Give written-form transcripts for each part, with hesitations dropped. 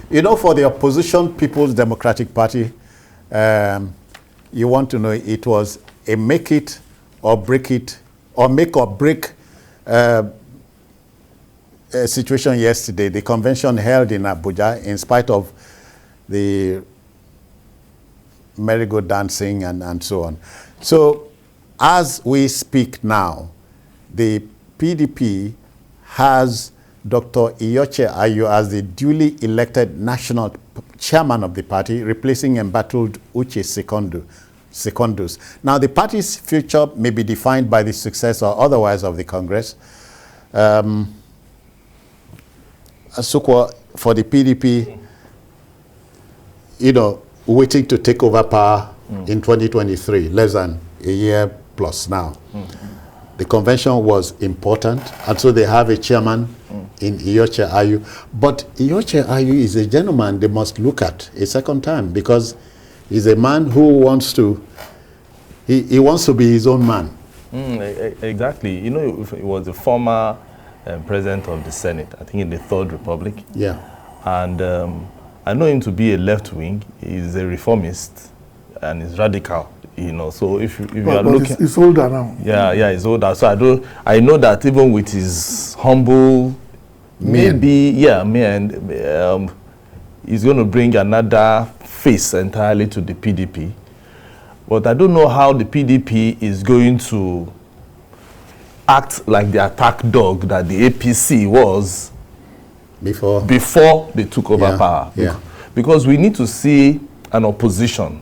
You know, for the opposition People's Democratic Party, you want to know it was a make it or break it, or make or break situation yesterday. The convention held in Abuja, in spite of the merry-go dancing and so on. So as we speak now, the PDP has Dr. Iyorchia Ayu as the duly elected national chairman of the party, replacing embattled Uche Secondus. Now, the party's future may be defined by the success or otherwise of the Congress. Asukwa, for the PDP, you know, waiting to take over power in 2023, less than a year plus now. The convention was important, and so they have a chairman in Iyorchia Ayu. But Iyorchia Ayu is a gentleman they must look at a second time, because he's a man who wants to, he wants to be his own man. Exactly. You know, he was the former president of the Senate, I think in the Third Republic. Yeah. And I know him to be a left-wing. He's a reformist, and he's radical. You know, so if you are looking, he's older now. Yeah, he's older. So I know that even with his humble, he's going to bring another face entirely to the PDP. But I don't know how the PDP is going to act like the attack dog that the APC was before they took over power. Yeah. Because we need to see an opposition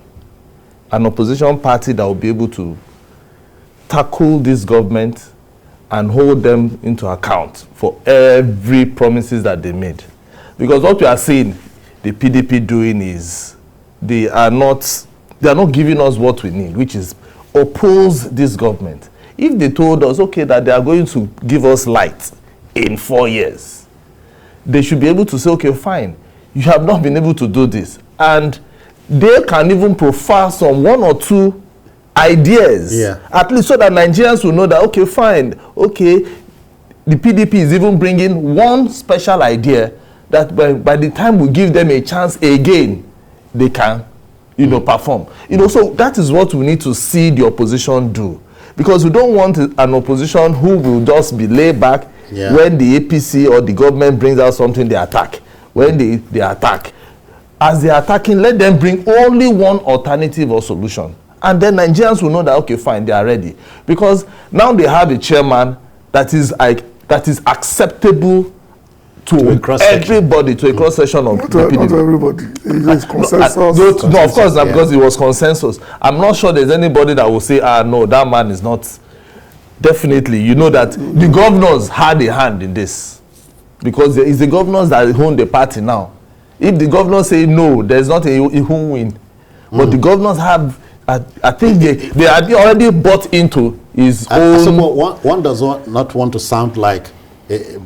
party that will be able to tackle this government and hold them into account for every promises that they made. Because what we are seeing the PDP doing is they are not giving us what we need, which is oppose this government. If they told us, okay, that they are going to give us light in 4 years, they should be able to say, okay, fine, you have not been able to do this. And they can even profile some 1 or 2 ideas, at least so that Nigerians will know that, okay, fine, okay, the PDP is even bringing one special idea that by the time we give them a chance again, they can, perform. So that is what we need to see the opposition do. Because we don't want an opposition who will just be laid back when the APC or the government brings out something, they attack. When they attack, as they are attacking, let them bring only one alternative or solution. And then Nigerians will know that, okay, fine, they are ready. Because now they have a chairman that is acceptable to everybody, to a cross-section of the PDP. Not everybody. It's consensus. No, of course, because it was consensus. I'm not sure there's anybody that will say, no, that man is not. Definitely, you know that the governors had a hand in this. Because it's the governors that own the party now. If the governors say no, there's not a who win. But the governors have, I think they are already bought into his own. So one does not want to sound like a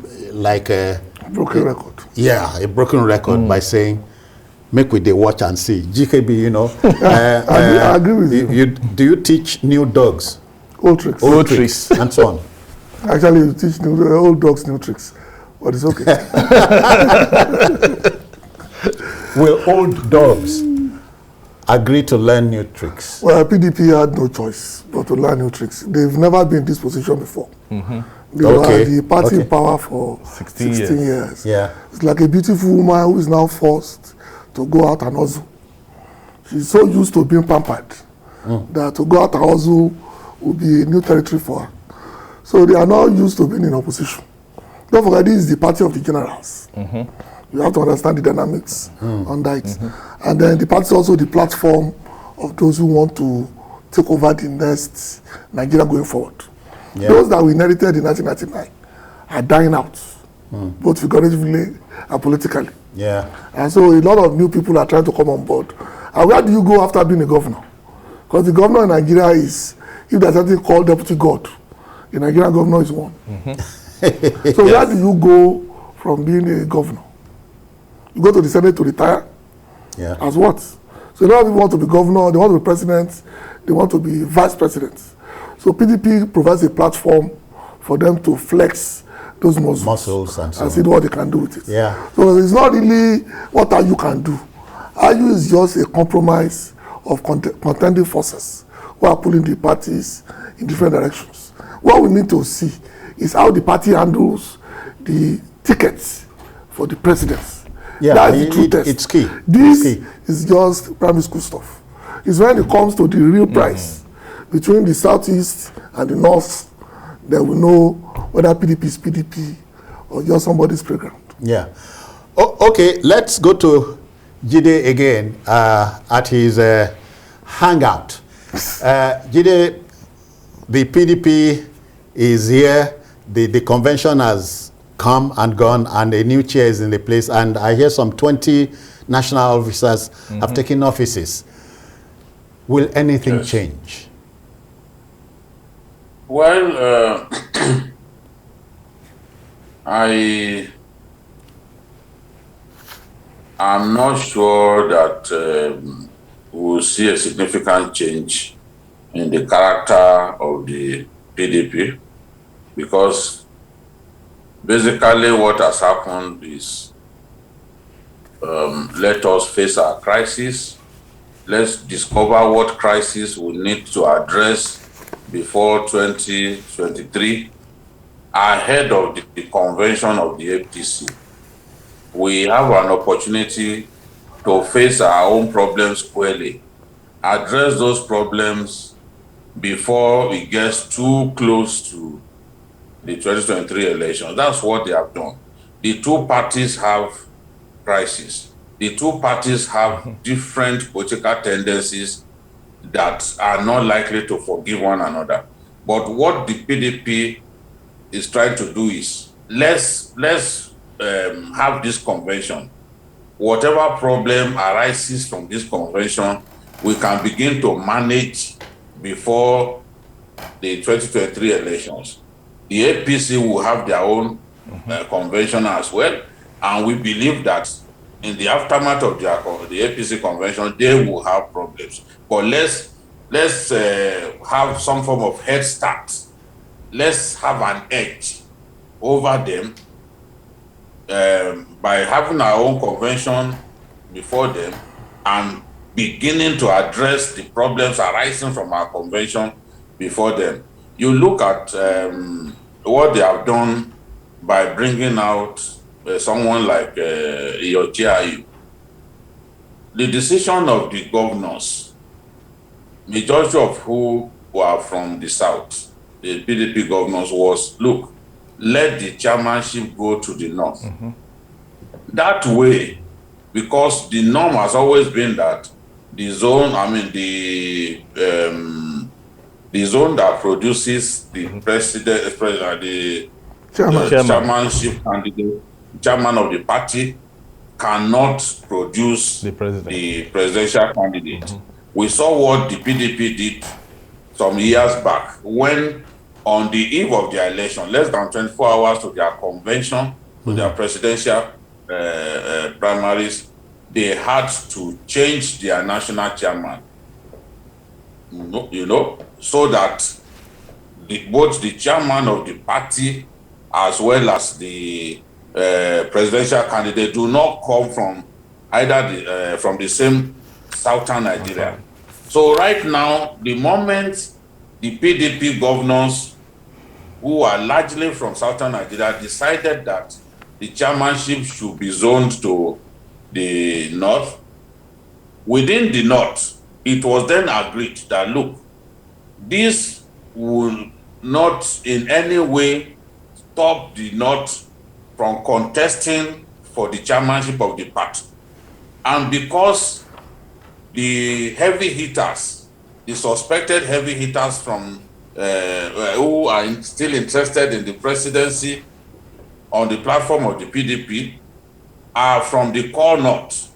broken record. Yeah, a broken record by saying, make we dey watch and see. GKB, I agree with you. Do you teach new dogs? Old tricks. Old tricks and so on. Actually, you teach old dogs new tricks. But it's okay. Will old dogs agree to learn new tricks? Well, PDP had no choice but to learn new tricks. They've never been in this position before. They were the party in power for 16 years. Yeah. It's like a beautiful woman who is now forced to go out and hustle. She's so used to being pampered that to go out and hustle will be a new territory for her. So they are now used to being in opposition. Don't forget, this is the party of the generals. You have to understand the dynamics under it. And then the party is also the platform of those who want to take over the next Nigeria going forward. Those that we inherited in 1999 are dying out, both figuratively and politically. And so a lot of new people are trying to come on board. And where do you go after being a governor? Because the governor in Nigeria is, if there's something called deputy god, the Nigerian governor is one. So where do you go from being a governor? You go to the Senate to retire? As what? So a lot of people want to be governor, they want to be president, they want to be vice president. So PDP provides a platform for them to flex those muscles, and so and see what they can do with it. Yeah. So it's not really what AU can do. AU is just a compromise of contending forces who are pulling the parties in different directions. What we need to see is how the party handles the tickets for the presidents. Yeah, that's the true test. It's key. This is just primary school stuff. It's when it comes to the real price between the southeast and the north that we know whether PDP is PDP or just somebody's playground. Yeah. Okay, let's go to Jide again at his hangout. Jide, the PDP is here. The convention has come and gone, and a new chair is in the place. And I hear some 20 national officers have taken offices. Will anything change? Well, I am not sure that we'll see a significant change in the character of the PDP, because basically what has happened is let us face our crisis. Let's discover what crisis we need to address before 2023, ahead of the convention of the APC. We have an opportunity to face our own problems squarely, address those problems before it gets too close to the 2023 election. That's what they have done. The two parties have crises. The two parties have different political tendencies that are not likely to forgive one another. But what the PDP is trying to do is, let's have this convention. Whatever problem arises from this convention, we can begin to manage before the 2023 elections. The APC will have their own convention as well, and we believe that in the aftermath of the APC convention, they will have problems. But let's have some form of head start. Let's have an edge over them by having our own convention before them and beginning to address the problems arising from our convention before them. You look at what they have done by bringing out someone like Iochiayu. The decision of the governors, majority of who were from the south, the PDP governors, was, look, let the chairmanship go to the north. That way, because the norm has always been that the zone, the zone that produces the the chairmanship candidate, chairman of the party, cannot produce the presidential candidate. We saw what the PDP did some years back when, on the eve of their election, less than 24 hours to their convention, to their presidential primaries, they had to change their national chairman. You know, so that both the chairman of the party as well as the presidential candidate do not come from either from the same southern Nigeria. So right now, the moment the PDP governors, who are largely from southern Nigeria, decided that the chairmanship should be zoned to the north, within the north, it was then agreed that, look, this will not in any way stop the north from contesting for the chairmanship of the party. And because the heavy hitters, the suspected heavy hitters from who are still interested in the presidency on the platform of the PDP are from the core north.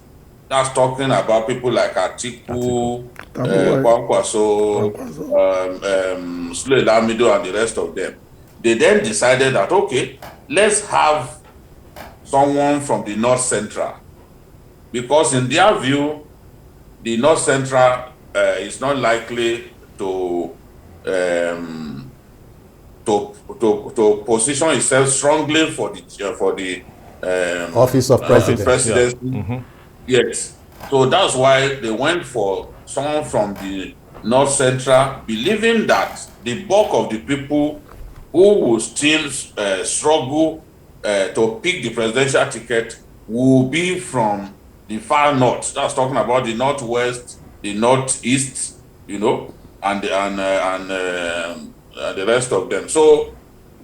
That's talking about people like Atiku, Kwankwaso, Sule Lamido, and the rest of them. They then decided that, okay, let's have someone from the North Central. Because in their view, the North Central is not likely to to position itself strongly for the office of presidency. Yeah. Yes. So that's why they went for someone from the North Central, believing that the bulk of the people who will still struggle to pick the presidential ticket will be from the far north. That's talking about the northwest, the northeast, you know, and the rest of them. So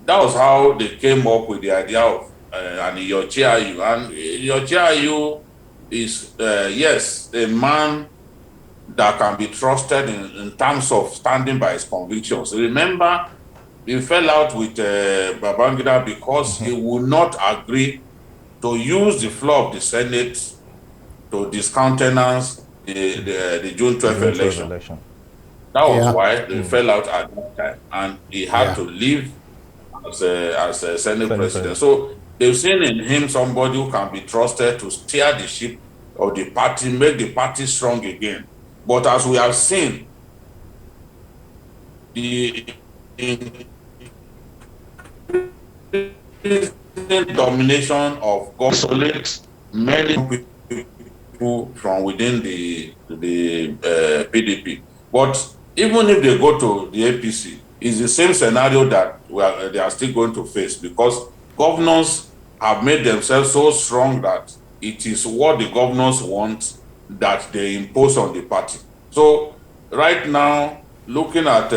that was how they came up with the idea of an Iyorchia. And Iyorchia is, yes, a man that can be trusted in terms of standing by his convictions. Remember, he fell out with Babangida because he would not agree to use the floor of the Senate to discountenance the June 12th election. That was why they fell out at that time, and he had to leave as a Senate president. So they've seen in him somebody who can be trusted to steer the ship of the party, make the party strong again. But as we have seen, the domination of government, many people from within the PDP. But even if they go to the APC, it's the same scenario that they are still going to face, because governors have made themselves so strong that it is what the governors want that they impose on the party. So right now, looking at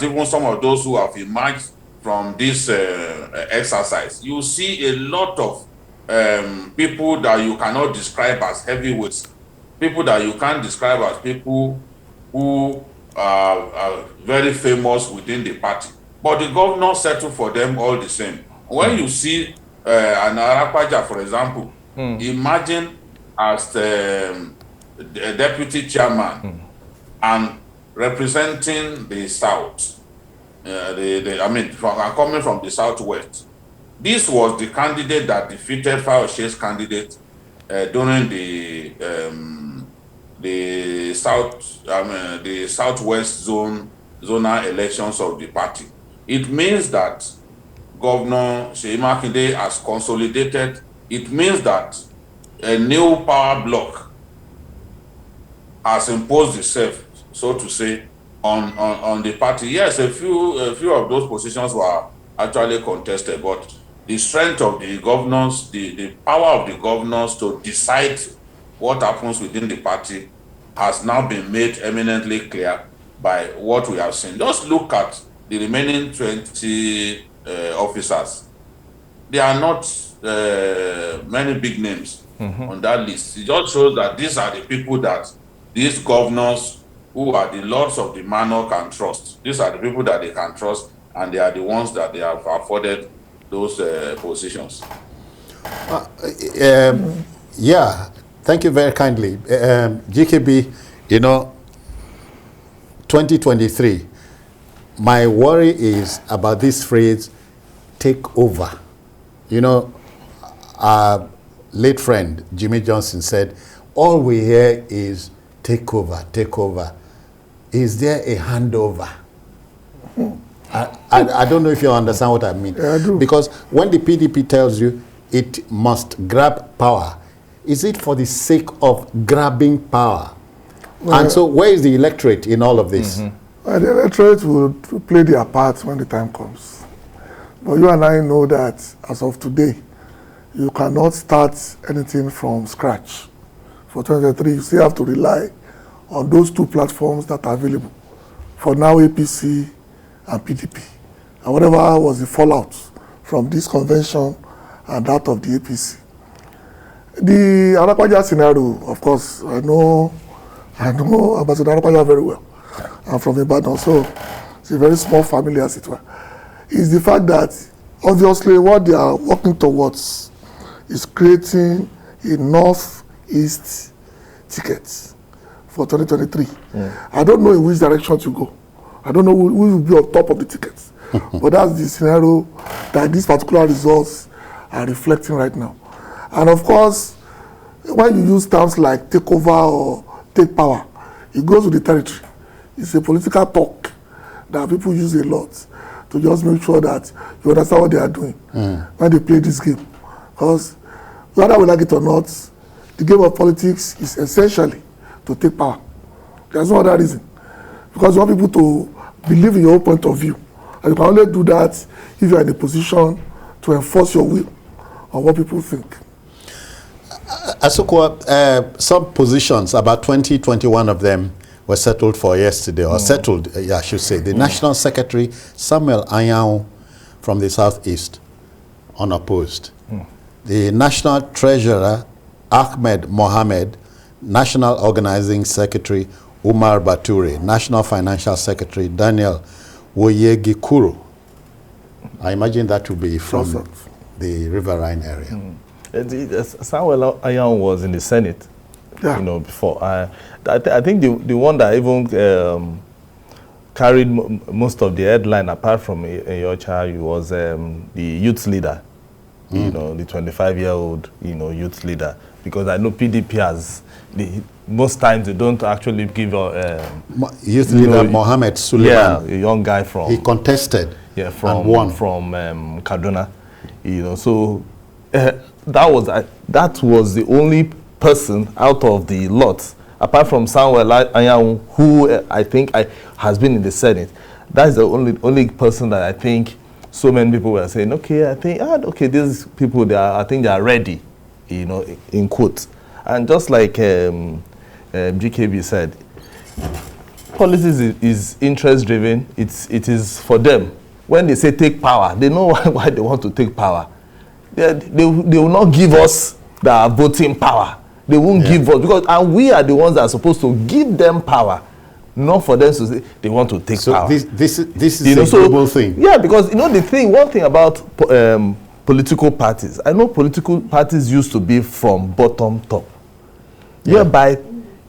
even some of those who have emerged from this exercise, you see a lot of people that you cannot describe as heavyweights, people that you can't describe as people who are very famous within the party. But the governor settled for them all the same. When you see an Arakwaja, for example, imagine as the deputy chairman and representing the South. Coming from the Southwest. This was the candidate that defeated Fayoshe's candidate during the Southwest zonal elections of the party. It means that Governor Seyi Makinde has consolidated. It means that a new power bloc has imposed itself, so to say, on the party. Yes, a few of those positions were actually contested, but the strength of the governors, the power of the governors to decide what happens within the party has now been made eminently clear by what we have seen. Just look at the remaining 20 officers. There are not many big names on that list. It just shows that these are the people that these governors who are the lords of the manor can trust. These are the people that they can trust, and they are the ones that they have afforded those positions. Yeah, thank you very kindly. GKB, 2023, my worry is about this phrase, take over. Our late friend, Jimmy Johnson, said, all we hear is take over, take over. Is there a handover? I don't know if you understand what I mean. Yeah, I do. Because when the PDP tells you it must grab power, is it for the sake of grabbing power? Well, and so where is the electorate in all of this? Well, the electorate will play their part when the time comes. But you and I know that as of today, you cannot start anything from scratch. For 2023, you still have to rely on those two platforms that are available. For now, APC and PDP. And whatever was the fallout from this convention and that of the APC. The Arakwaja scenario, of course, I know Ambassador Arakwaja very well. I'm from Ibadan, so it's a very small family, as it were. Is the fact that obviously what they are working towards is creating a northeast ticket for 2023. I don't know in which direction to go. I don't know who will be on top of the tickets. But that's the scenario that these particular results are reflecting right now. And of course, when you use terms like take over or take power, it goes with the territory. It's a political talk that people use a lot to just make sure that you understand what they are doing when they play this game. Because whether we like it or not, the game of politics is essentially to take power. There's no other reason. Because you want people to believe in your own point of view. And you can only do that if you are in a position to enforce your will on what people think. Asukwa, some positions, about 21 of them, were settled for yesterday, or settled, I should say. The National Secretary, Samuel Anyang, from the Southeast, unopposed. The National Treasurer, Ahmed Mohamed, National Organizing Secretary, Umar Bature, National Financial Secretary, Daniel Woyegikuru. I imagine that will be from the Riverine area. Samuel Anyang was in the Senate, before. I think the one that even carried most of the headline, apart from Yocha, was the youth leader, the 25-year-old, youth leader. Because I know PDP has, most times they don't actually give youth leader Mohammed Suleiman. Yeah, a young guy from. He contested. Yeah, from Kaduna. So that was the only person out of the lot, apart from Samuel Anyang, who I think has been in the Senate. That's the only person that I think so many people were saying, okay, I think, these people, I think they are ready, in quotes. And just like GKB said, politics is interest-driven. It is for them. When they say take power, they know why they want to take power. They will not give us the voting power. They won't give us, and we are the ones that are supposed to give them power, not for them to say they want to take power. This is a global thing. Yeah, because one thing about political parties, I know political parties used to be from bottom top. Yeah. Whereby,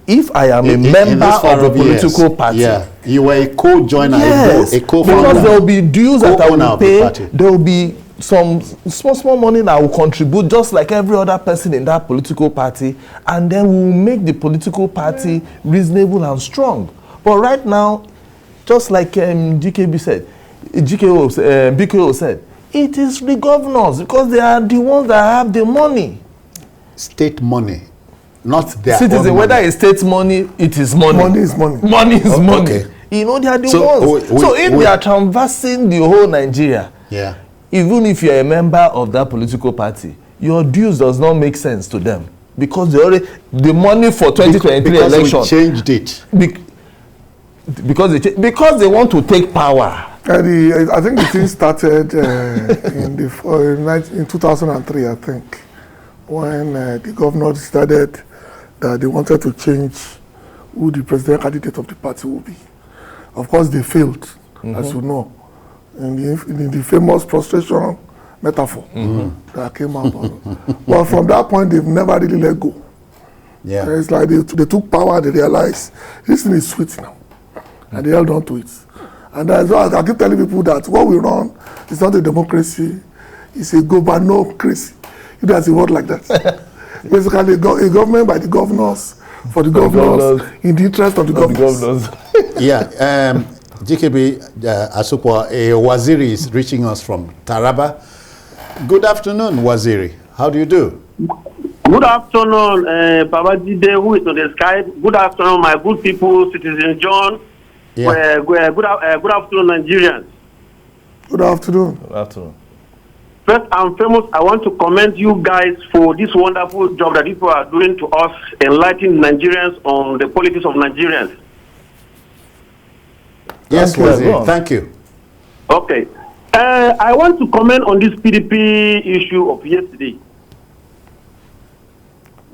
if I am a member of a political party, you were a co-joiner, a co-founder, because there will be dues that I will pay. There will be some small money that I will contribute, just like every other person in that political party, and then we will make the political party reasonable and strong. But right now, just like BKO said, it is the governors, because they are the ones that have the money. State money, not their citizen, own whether money. it's state money, it is money. Money is money. Money is money. Okay. They are the ones. So if they are canvassing the whole Nigeria, even if you are a member of that political party, your dues does not make sense to them, because the money for 2023 election. We changed it. Because they want to take power. I think the thing started in 2003, I think, when the governor decided that they wanted to change who the president candidate of the party will be. Of course, they failed, as you know, in the famous prostration metaphor that came out. But from that point, they've never really let go. Yeah. It's like they took power and they realized this thing is sweet now. And they held on to it. And as well, I keep telling people that what we run is not a democracy, it's a governocracy. If there's a word like that. Basically, a government by the governors, for the governors, in the interest of the governors. GKB Asukwa, a Waziri is reaching us from Taraba. Good afternoon, Waziri. How do you do? Good afternoon, Babajide, who is on the Skype. Good afternoon, my good people, Citizen John. Good afternoon, Nigerians. Good afternoon. Good afternoon. First and foremost, I want to commend you guys for this wonderful job that people are doing to us, enlightening Nigerians on the politics of Nigerians. Yes, Waziri. Thank you. Okay. I want to comment on this PDP issue of yesterday.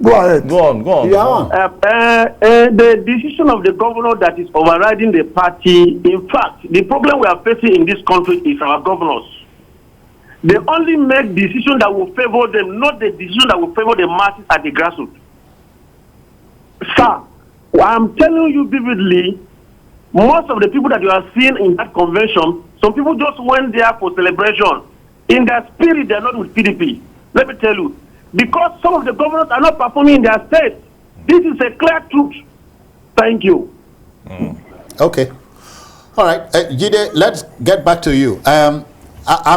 Go ahead. Go on. The decision of the governor that is overriding the party, in fact, the problem we are facing in this country is our governors. They only make decisions that will favor them, not the decision that will favor the masses at the grassroots. Sir, I'm telling you vividly, most of the people that you are seeing in that convention, some people just went there for celebration. In their spirit, they are not with PDP. Let me tell you. Because some of the governors are not performing in their state. This is a clear truth. Thank you. Okay. All right, Jide, let's get back to you. I'm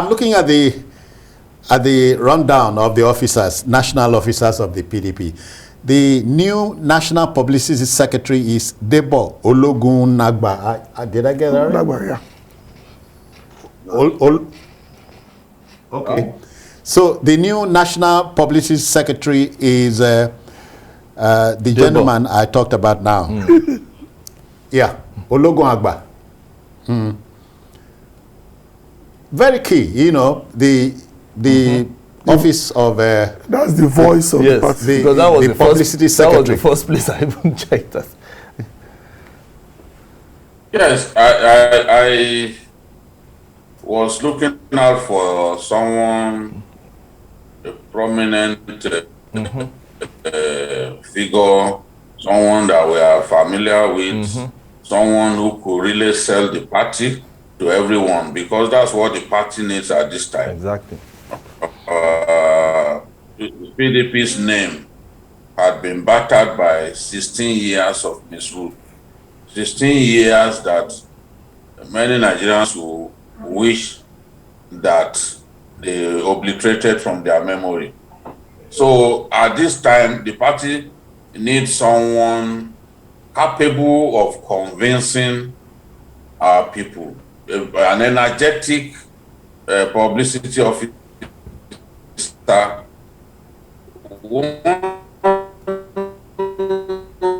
looking at the rundown of the officers, national officers of the PDP. The new National Publicity Secretary is Debo Ologun Nagba. Did I get that right? Nagba, yeah. Okay. So the new National Publicity Secretary is the Debo. gentleman I talked about now. Yeah, Ologun Agba. Very key, you know, the office of that's the voice of the party. Because that was the publicity secretary. That was the first place I even checked that. Yes, I was looking out for someone, a prominent figure, someone that we are familiar with, someone who could really sell the party to everyone, because that's what the party needs at this time. Exactly. PDP's name had been battered by 16 years of misrule. 16 years that many Nigerians will wish that they obliterated from their memory. So at this time, the party needs someone capable of convincing our people, an energetic publicity officer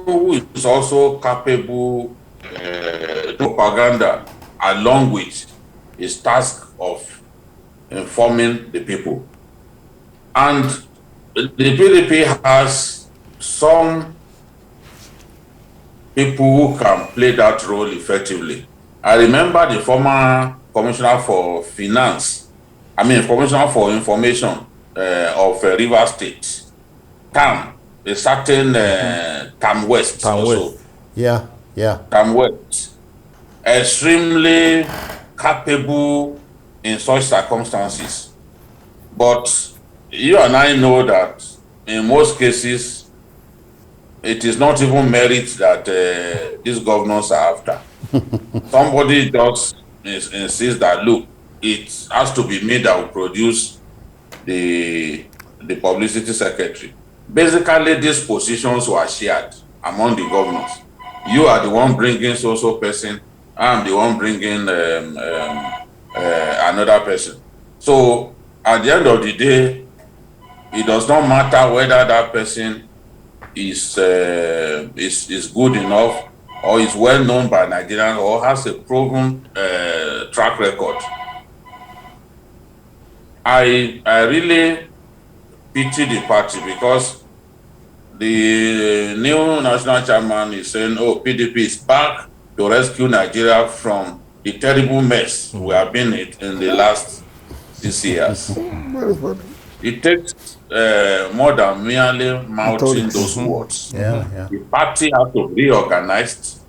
who is also capable propaganda along with his task of informing the people. And the PDP has some people who can play that role effectively. I remember the former Commissioner for Commissioner for Information of Rivers State, Tam, a certain Tam West. Tam also. West. Yeah. Tam West. Extremely capable in such circumstances. But you and I know that in most cases, it is not even merit that these governors are after. Somebody just insists that, look, it has to be me that will produce the publicity secretary. Basically, these positions were shared among the governors. You are the one bringing so person, I'm the one bringing another person. So at the end of the day, it does not matter whether that person is good enough or is well known by Nigerians or has a proven track record. I really pity the party because the new national chairman is saying, oh, PDP is back to rescue Nigeria from the terrible mess we have been in the last 6 years. It takes more than merely mouthing those words. The party has to be reorganized.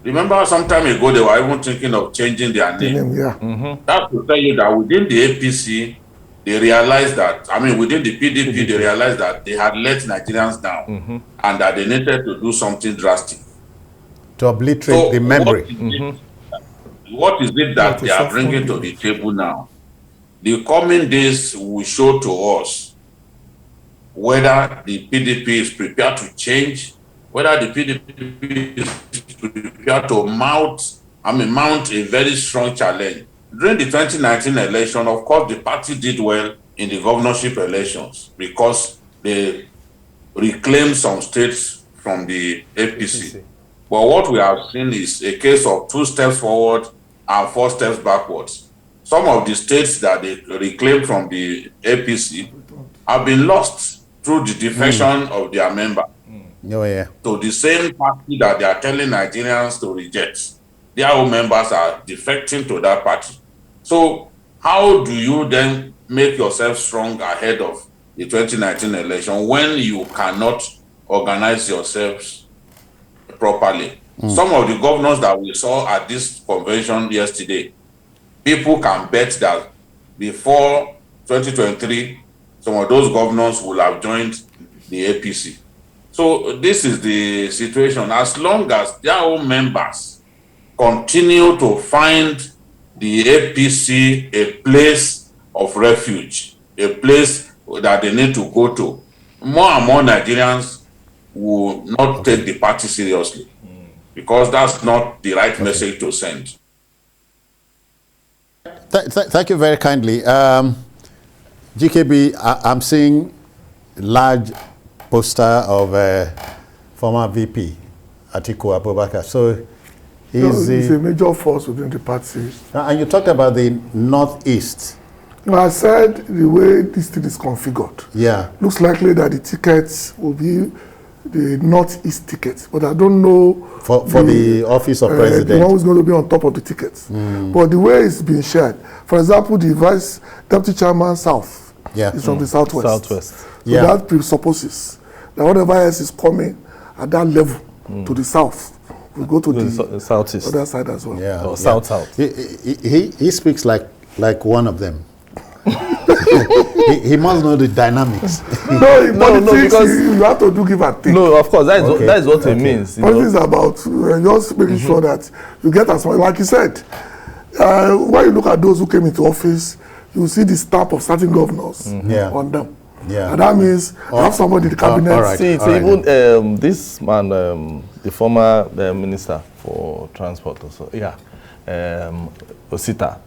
Remember, some time ago, they were even thinking of changing their name. That will tell you that within the APC, they realized that, within the PDP, they realized that they had let Nigerians down and that they needed to do something drastic. To obliterate the memory. What is it that they are bringing to the table now? The coming days will show to us whether the PDP is prepared to change, whether the PDP is prepared to mount a very strong challenge. During the 2019 election, of course, the party did well in the governorship elections because they reclaimed some states from the APC. But what we have seen is a case of 2 steps forward and 4 steps backwards. Some of the states that they reclaimed from the APC have been lost through the defection of their member to the same party that they are telling Nigerians to reject. Their own members are defecting to that party. So how do you then make yourself strong ahead of the 2019 election when you cannot organize yourselves properly? Some of the governors that we saw at this convention yesterday, people can bet that before 2023, some of those governors will have joined the APC. So this is the situation. As long as their own members continue to find the APC a place of refuge, a place that they need to go to, more and more Nigerians will not take the party seriously, because that's not the right message to send. Thank you very kindly. GKB, I'm seeing large poster of former VP Atiku Abubakar. So he's a major force within the party. And you talked about the Northeast. I said the way this thing is configured. Yeah. Looks likely that the tickets will be the Northeast tickets, but I don't know for the office of president. The one who's going to be on top of the tickets. But the way it's been shared, for example, the vice deputy chairman South is from the Southwest. So that presupposes that whatever else is coming at that level to the South will go to the Southeast, other side as well. Yeah, or South. He speaks like one of them. he must know the dynamics. No, because you have to do give and take. No, of course, that is what it means. Politics is about just making sure that you get as much. Like you said, when you look at those who came into office, you see the stamp of certain governors on them. Yeah. And that means you have somebody in the cabinet. Even this man, the former minister for transport also, Osita.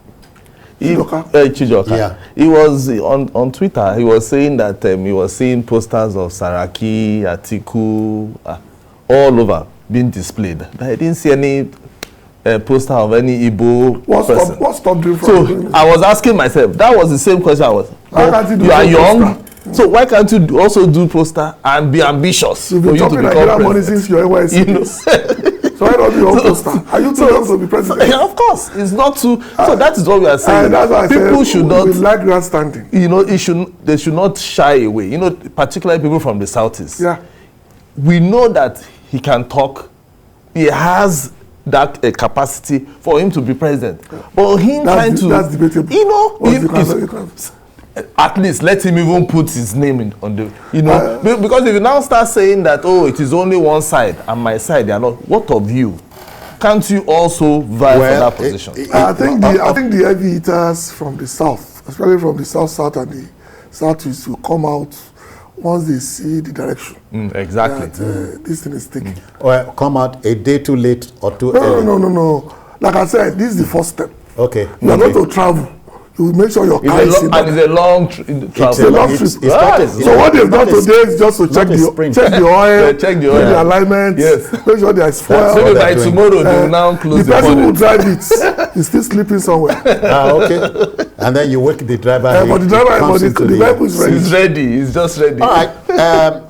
Chijoka. He was on Twitter. He was saying that he was seeing posters of Saraki, Atiku, all over being displayed. But I didn't see any poster of any Igbo person. What stopped you from doing it? I was asking myself. That was the same question I was. You are young, so why can't you also do poster and be ambitious? You've been talking like money since your NYC. So why not be your poster? Are you too young to be president? Yeah, of course. It's not too. So that is what we are saying. That's why people should not. We like grandstanding. They should not shy away. Particularly people from the Southeast. Yeah. We know that he can talk. He has that capacity for him to be president. But him trying to. That's debatable. At least let him even put his name on the, because if you now start saying that, it is only one side and my side, they are not. What of you? Can't you also vie for that position? I think the heavy hitters from the south, especially from the south and the southeast, will come out once they see the direction. Exactly. That, this thing is taking. Or come out a day too late or too early. No. Like I said, this is the first step. Okay. You are going to travel. You make sure your car is in and it's a long travel. It's a long trip. So what they've done today is just to check the oil, check the alignment, make sure there is fuel. So by tomorrow they will now close the person who drive it is still sleeping somewhere. Okay. And then you wake the driver. But the driver is ready. He's ready. He's just ready. All right.